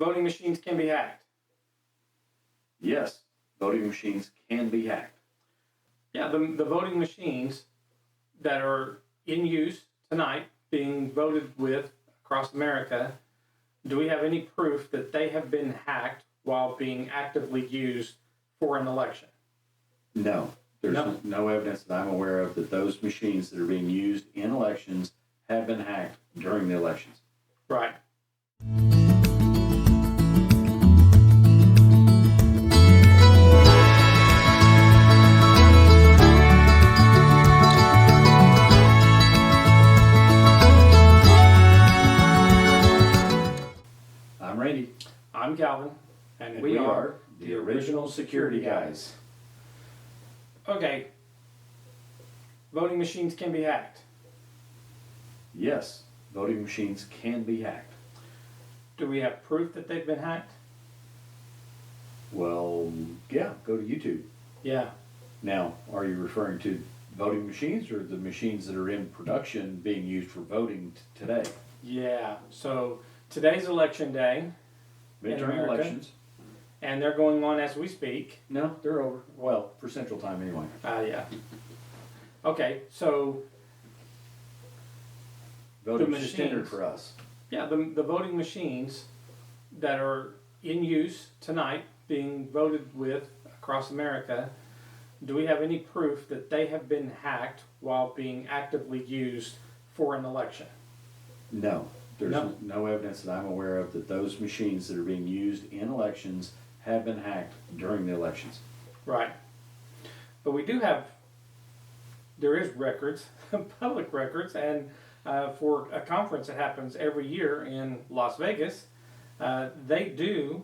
Voting machines can be hacked. Yes, voting machines can be hacked. Yeah, the voting machines that are in use tonight, being voted with across America, do we have any proof that they have been hacked while being actively used for an election? No, there's no evidence that I'm aware of that those machines that are being used in elections have been hacked during the elections. Right. I'm Randy. I'm Calvin, and We are the original security guys. Okay. Voting machines can be hacked. Yes, voting machines can be hacked. Do we have proof that they've been hacked? Well, yeah, go to YouTube. Yeah. Now, are you referring to voting machines or the machines that are in production being used for voting today? Yeah. So today's election day. Midterm elections. And they're going on as we speak. No, they're over. Well, for Central Time anyway. Yeah. Okay, so Voting's just entered for us. Yeah, the voting machines that are in use tonight, being voted with across America, do we have any proof that they have been hacked while being actively used for an election? No, there's no evidence that I'm aware of that those machines that are being used in elections have been hacked during the elections. Right. But we do have, there is records, public records, and for a conference that happens every year in Las Vegas, they do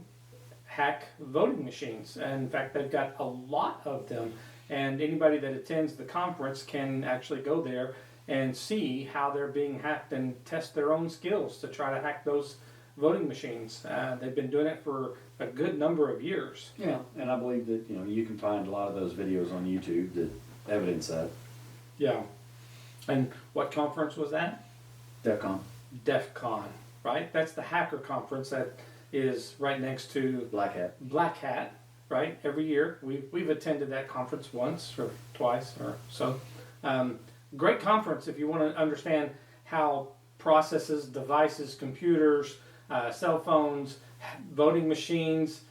hack voting machines. And in fact, they've got a lot of them. And anybody that attends the conference can actually go there and see how they're being hacked and test their own skills to try to hack those voting machines. They've been doing it for a good number of years. Yeah, and I believe that you can find a lot of those videos on YouTube that evidence that. Yeah. And what conference was that? DEF CON. DEF CON, right? That's the hacker conference that is right next to Black Hat, right? Every year. We've attended that conference once or twice or so. Great conference if you want to understand how processes, devices, computers, cell phones, voting machines,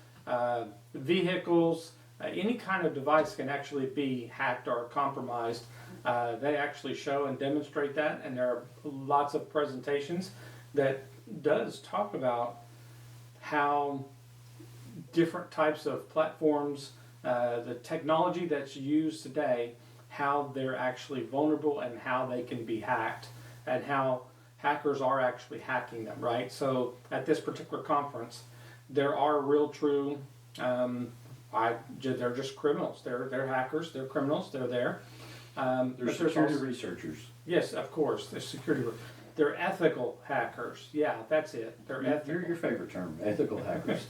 vehicles, any kind of device can actually be hacked or compromised. They actually show and demonstrate that, and there are lots of presentations that does talk about how different types of platforms, the technology that's used today, how they're actually vulnerable and how they can be hacked, and how hackers are actually hacking them, right? So at this particular conference, there are real true, they're just criminals. They're hackers, they're criminals, they're there. They're security researchers. Yes, of course, they're security. They're ethical hackers. Yeah, that's it. They're ethical. Your favorite term, ethical hackers.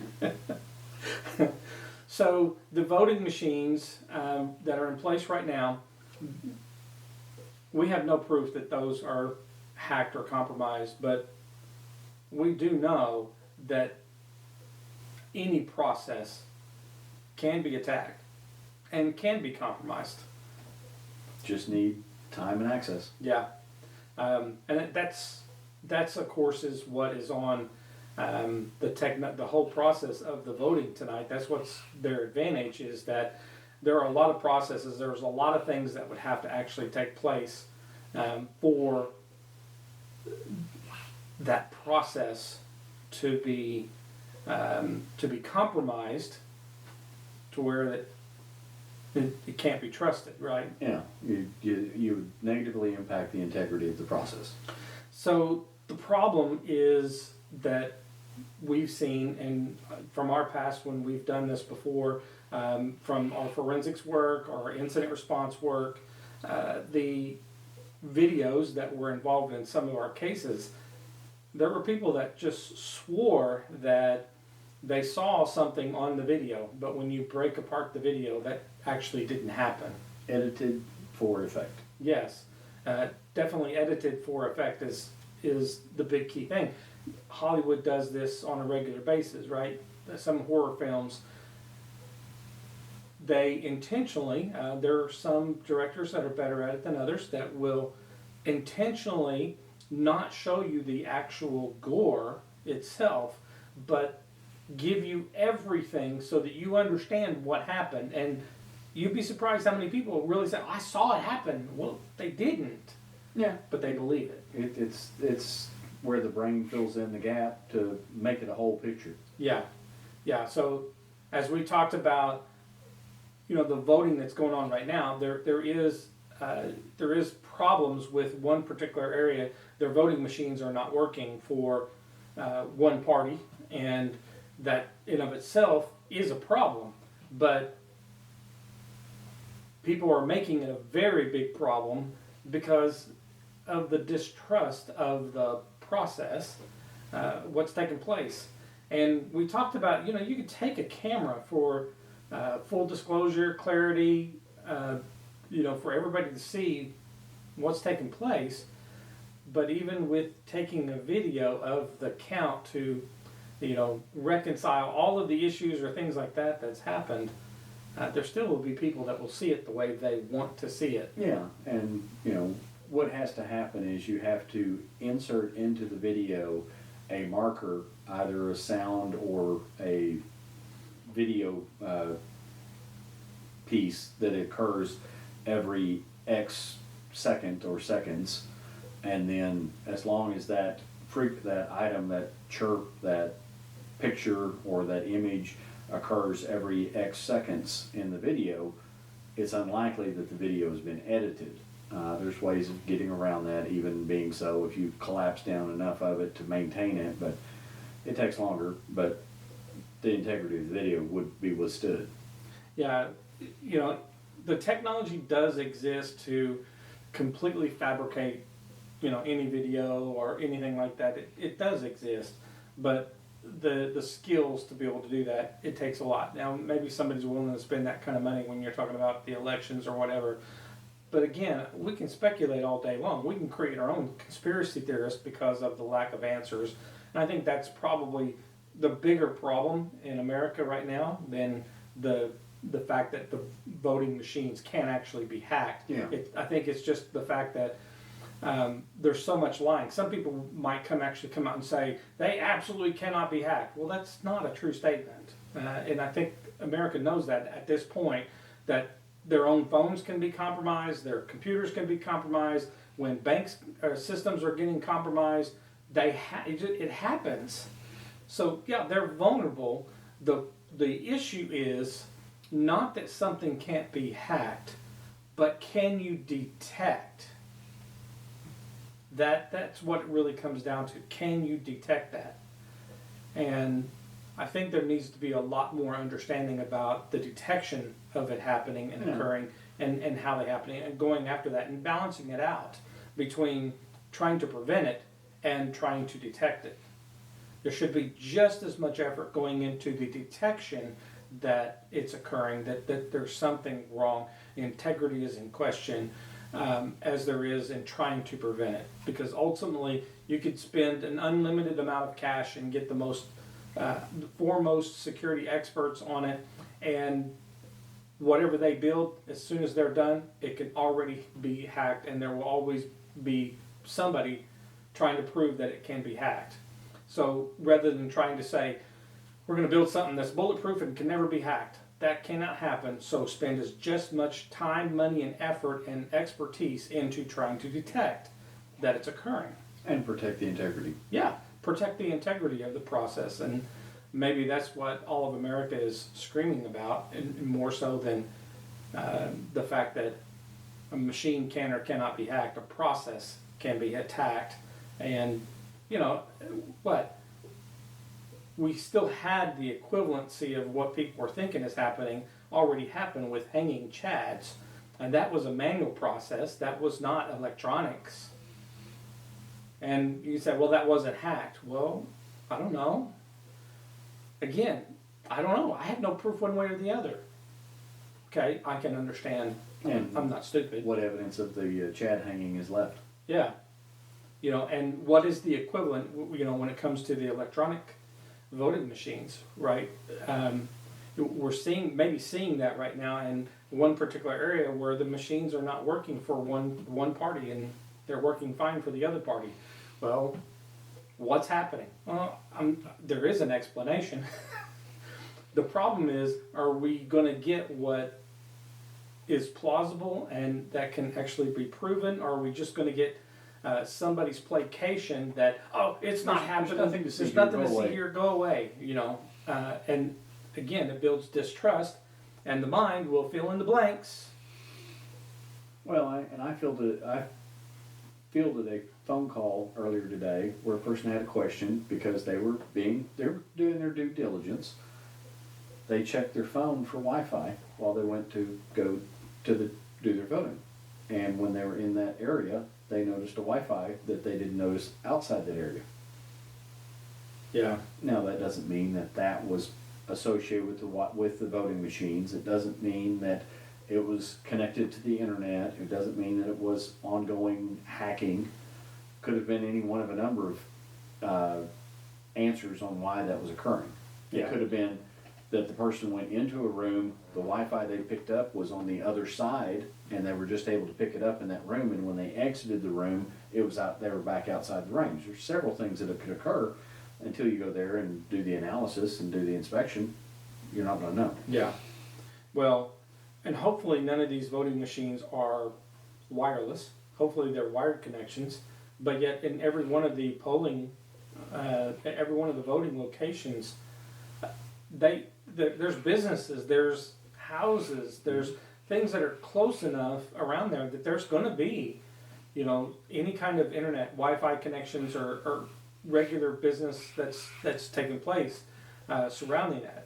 So the voting machines that are in place right now, we have no proof that those are hacked or compromised, but we do know that any process can be attacked and can be compromised. Just need time and access. Yeah, and that's of course is what is on the whole process of the voting tonight. That's what's their advantage, is that there are a lot of processes. There's a lot of things that would have to actually take place for that process to be compromised to where that it can't be trusted, right? Yeah, you would negatively impact the integrity of the process. So the problem is that we've seen, and from our past when we've done this before, from our forensics work, our incident response work, the videos that were involved in some of our cases, there were people that just swore that they saw something on the video, but when you break apart the video, that actually didn't happen. Edited for effect. Yes, definitely edited for effect is the big key thing. Hollywood does this on a regular basis, right? Some horror films, they intentionally, there are some directors that are better at it than others that will intentionally not show you the actual gore itself, but give you everything so that you understand what happened. And you'd be surprised how many people really say, I saw it happen. Well, they didn't. Yeah. But they believe it. It's where the brain fills in the gap to make it a whole picture. Yeah. Yeah. So as we talked about, the voting that's going on right now, there is problems with one particular area. Their voting machines are not working for one party, and that in of itself is a problem. But people are making it a very big problem because of the distrust of the process, what's taking place. And we talked about, you could take a camera for full disclosure, clarity, for everybody to see what's taking place. But even with taking a video of the count to, reconcile all of the issues or things like that that's happened, there still will be people that will see it the way they want to see it. Yeah, and what has to happen is you have to insert into the video a marker, either a sound or a video piece that occurs every X second or seconds, and then as long as that item, that chirp, that picture or that image occurs every X seconds in the video, it's unlikely that the video has been edited. There's ways of getting around that, even being so, if you collapse down enough of it to maintain it, but it takes longer, but the integrity of the video would be withstood. Yeah, the technology does exist to completely fabricate, any video or anything like that. It does exist, but the skills to be able to do that, it takes a lot. Now, maybe somebody's willing to spend that kind of money when you're talking about the elections or whatever. But again, we can speculate all day long. We can create our own conspiracy theorists because of the lack of answers. And I think that's probably the bigger problem in America right now than the fact that the voting machines can actually be hacked. Yeah. I think it's just the fact that there's so much lying. Some people might come out and say they absolutely cannot be hacked. Well, that's not a true statement. And I think America knows that at this point, that their own phones can be compromised, their computers can be compromised. When banks systems are getting compromised, it happens. So yeah, they're vulnerable. The issue is not that something can't be hacked, but can you detect? That's what it really comes down to. Can you detect that? And I think there needs to be a lot more understanding about the detection of it happening and occurring, and how they happen, and going after that and balancing it out between trying to prevent it and trying to detect it. There should be just as much effort going into the detection that it's occurring, that there's something wrong, integrity is in question, as there is in trying to prevent it. Because ultimately, you could spend an unlimited amount of cash and get the foremost security experts on it, and whatever they build, as soon as they're done, it can already be hacked, and there will always be somebody trying to prove that it can be hacked. So rather than trying to say, we're going to build something that's bulletproof and can never be hacked, that cannot happen. So spend as just much time, money, and effort and expertise into trying to detect that it's occurring. And protect the integrity. Yeah, protect the integrity of the process. And maybe that's what all of America is screaming about, and more so than the fact that a machine can or cannot be hacked, a process can be attacked. And, we still had the equivalency of what people were thinking is happening already happened with hanging chads. And that was a manual process. That was not electronics. And you said, well, that wasn't hacked. Well, I don't know. Again, I don't know. I have no proof one way or the other. Okay, I can understand. And I'm not stupid. What evidence of the Chad hanging is left? Yeah. You know, and what is the equivalent, you know, when it comes to the electronic voting machines, right? We're maybe seeing that right now in one particular area where the machines are not working for one party and they're working fine for the other party. Well, what's happening? Well, there is an explanation. The problem is, are we going to get what is plausible and that can actually be proven, or are we just going to get somebody's placation that, oh, it's not happening, there's nothing to see there's here, nothing go to away. see here, go away, you know? And again, it builds distrust, and the mind will fill in the blanks. Well, I fielded a phone call earlier today where a person had a question because they were doing their due diligence. They checked their phone for Wi-Fi while they went to go to do their voting, and when they were in that area, they noticed a Wi-Fi that they didn't notice outside that area. Yeah. Now that doesn't mean that was associated with the voting machines. It doesn't mean that it was connected to the internet. It doesn't mean that it was ongoing hacking. Could have been any one of a number of answers on why that was occurring. Yeah. It could have been that the person went into a room, the Wi-Fi they picked up was on the other side, and they were just able to pick it up in that room, and when they exited the room, they were back outside the range. There's several things that could occur until you go there and do the analysis and do the inspection. You're not going to know. Yeah. Well, and hopefully none of these voting machines are wireless. Hopefully they're wired connections. But yet in every one of the every one of the voting locations, there's businesses, there's houses, there's things that are close enough around there that there's going to be, you know, any kind of internet, Wi-Fi connections or regular business that's taking place surrounding that.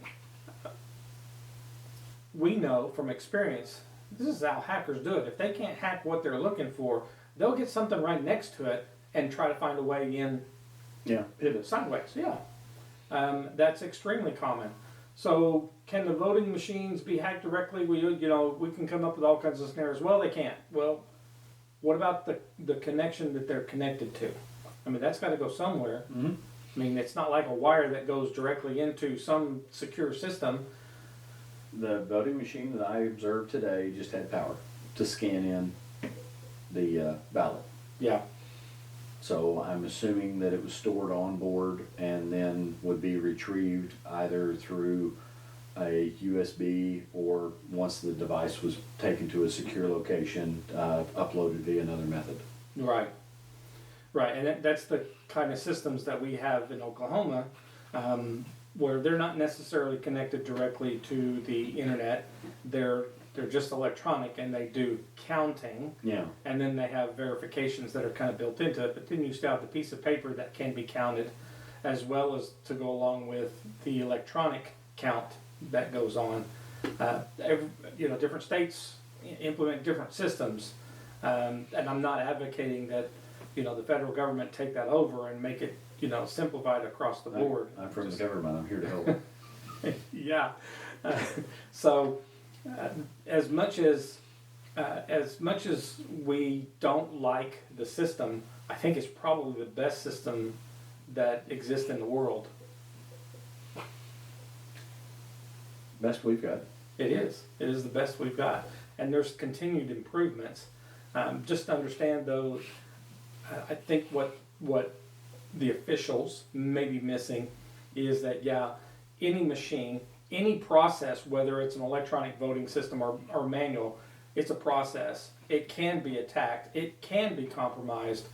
We know from experience, this is how hackers do it. If they can't hack what they're looking for, they'll get something right next to it and try to find a way in. Yeah, pivot. Sideways, yeah. That's extremely common. So can the voting machines be hacked directly? We can come up with all kinds of scenarios. Well, they can't. Well, what about the connection that they're connected to? I mean, that's got to go somewhere. Mm-hmm. I mean, it's not like a wire that goes directly into some secure system. The voting machine that I observed today just had power to scan in the ballot. Yeah. So I'm assuming that it was stored on board and then would be retrieved either through a USB or once the device was taken to a secure location, uploaded via another method. Right. Right, and that's the kind of systems that we have in Oklahoma, where they're not necessarily connected directly to the internet. They're just electronic, and they do counting. Yeah. And then they have verifications that are kind of built into it. But then you still have the piece of paper that can be counted, as well as to go along with the electronic count that goes on. Different states implement different systems, and I'm not advocating that the federal government take that over and make it simplified across the board. I'm from the government. I'm here to help. Yeah. So as much as we don't like the system, I think it's probably the best system that exists in the world. Best we've got. It is. It is the best we've got. And there's continued improvements. Just to understand, though, I think what the officials may be missing is that, any machine, any process, whether it's an electronic voting system or manual, it's a process. It can be attacked. It can be compromised.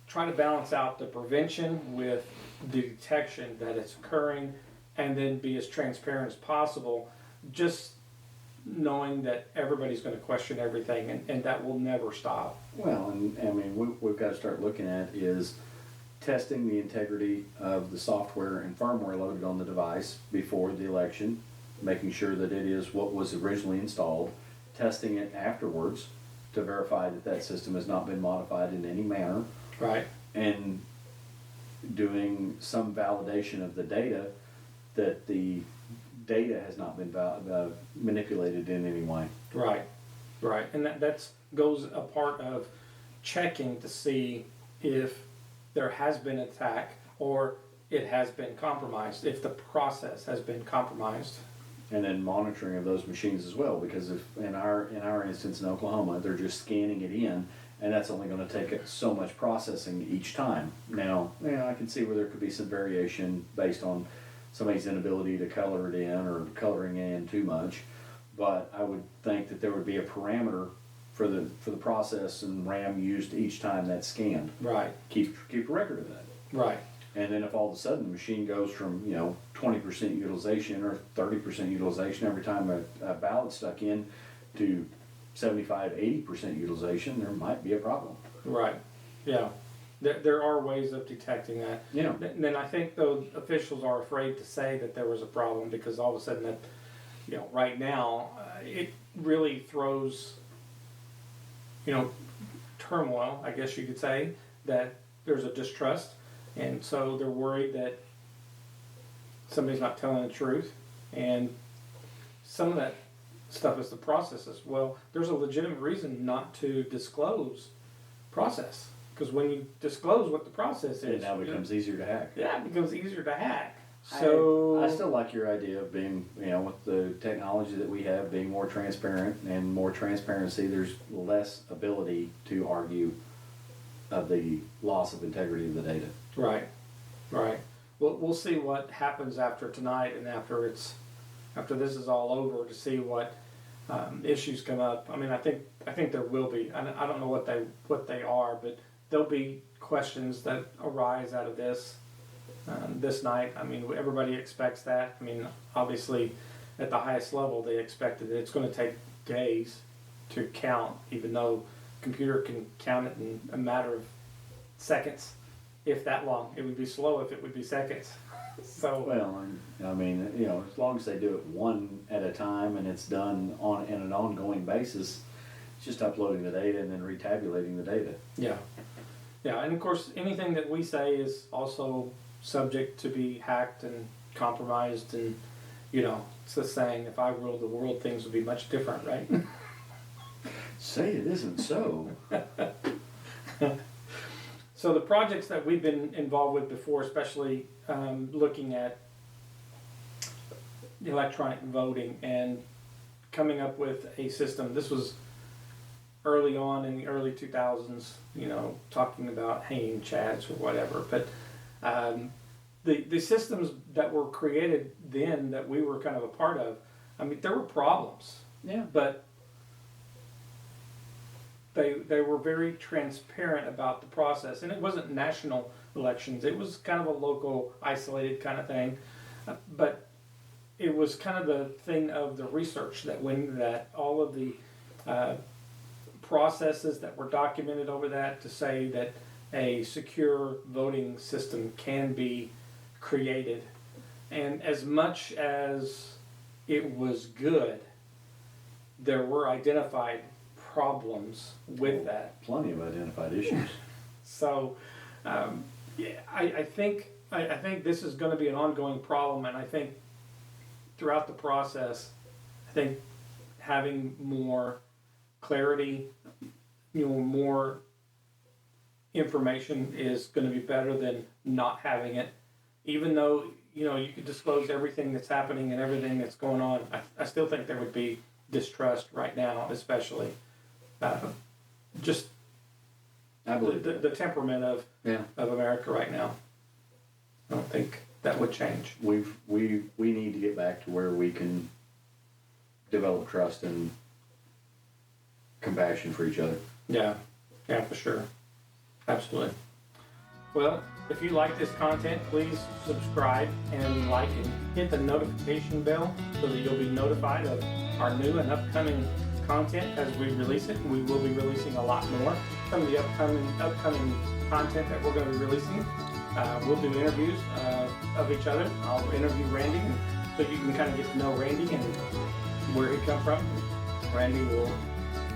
Try to balance out the prevention with the detection that it's occurring, and then be as transparent as possible, just knowing that everybody's going to question everything, and that will never stop. Well, and I mean, we've got to start looking at is testing the integrity of the software and firmware loaded on the device before the election, making sure that it is what was originally installed, testing it afterwards to verify that that system has not been modified in any manner, Right. and doing some validation of the data that the data has not been manipulated in any way. Right. And that goes a part of checking to see if there has been an attack or it has been compromised, if the process has been compromised. And then monitoring of those machines as well, because if in our instance in Oklahoma, they're just scanning it in, and that's only going to take so much processing each time. Now, I can see where there could be some variation based on somebody's inability to color it in or coloring in too much, but I would think that there would be a parameter for the process and RAM used each time that's scanned. Right. Keep a record of that. Right. And then if all of a sudden the machine goes from 20% utilization or 30% utilization every time a ballot's stuck in to 75-80% utilization, there might be a problem. Right. Yeah. There are ways of detecting that. Yeah. And then I think those officials are afraid to say that there was a problem because all of a sudden that, right now, it really throws, turmoil, I guess you could say, that there's a distrust. And so they're worried that somebody's not telling the truth. And some of that stuff is the processes. Well, there's a legitimate reason not to disclose process. Because when you disclose what the process is, It now becomes easier to hack. Yeah, it becomes easier to hack. So I still like your idea of being, with the technology that we have, being more transparent, and more transparency, there's less ability to argue of the loss of integrity of the data. Right. We'll see what happens after tonight and after this is all over to see what issues come up. I mean, I think there will be. I don't know what they are, but there'll be questions that arise out of this night. I mean, everybody expects that. I mean, obviously, at the highest level, they expected it. It's going to take days to count, even though a computer can count it in a matter of seconds, if that long. It would be slow if it would be seconds. So well, I mean, as long as they do it one at a time and it's done on an ongoing basis, it's just uploading the data and then retabulating the data. Yeah, and of course, anything that we say is also subject to be hacked and compromised, and it's the saying, if I ruled the world, things would be much different, right? Say it isn't so. So the projects that we've been involved with before, especially looking at electronic voting and coming up with a system. This was early on in the early 2000s, talking about hanging chads or whatever. But the systems that were created then that we were kind of a part of, I mean, there were problems. Yeah. But they were very transparent about the process, and it wasn't national elections. It was kind of a local, isolated kind of thing, but it was kind of the thing of the research that went into that, all of the processes that were documented over that to say that a secure voting system can be created. And as much as it was good, there were identified problems with that. Plenty of identified issues. So, I think this is going to be an ongoing problem, and I think throughout the process, I think having more clarity, more information is going to be better than not having it. Even though you could disclose everything that's happening and everything that's going on, I still think there would be distrust right now, especially. Just I believe the temperament of America right now. I don't think that would change. We need to get back to where we can develop trust and compassion for each other. Yeah, for sure. Absolutely. Well, if you like this content, please subscribe and like and hit the notification bell so that you'll be notified of our new and upcoming content as we release it. We will be releasing a lot more. Some of the upcoming content that we're going to be releasing, we'll do interviews of each other. I'll interview Randy so you can kind of get to know Randy and where he come from. Randy will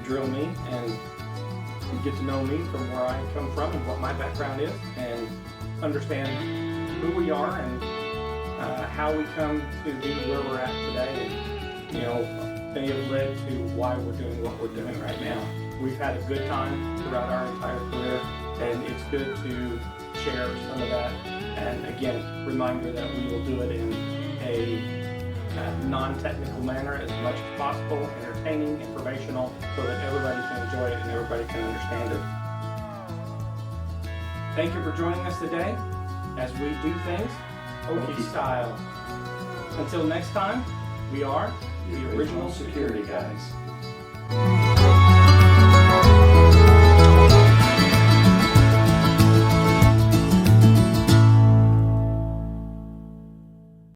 drill me and get to know me from where I come from and what my background is, and understand who we are and how we come to be where we're at today, and may have led to why we're doing what we're doing right now. We've had a good time throughout our entire career, and it's good to share some of that. And again, reminder that we will do it in a non-technical manner as much as possible, entertaining, informational, so that everybody can enjoy it and everybody can understand it. Thank you for joining us today as we do things Okie style. Until next time, we are the Original Security Guys.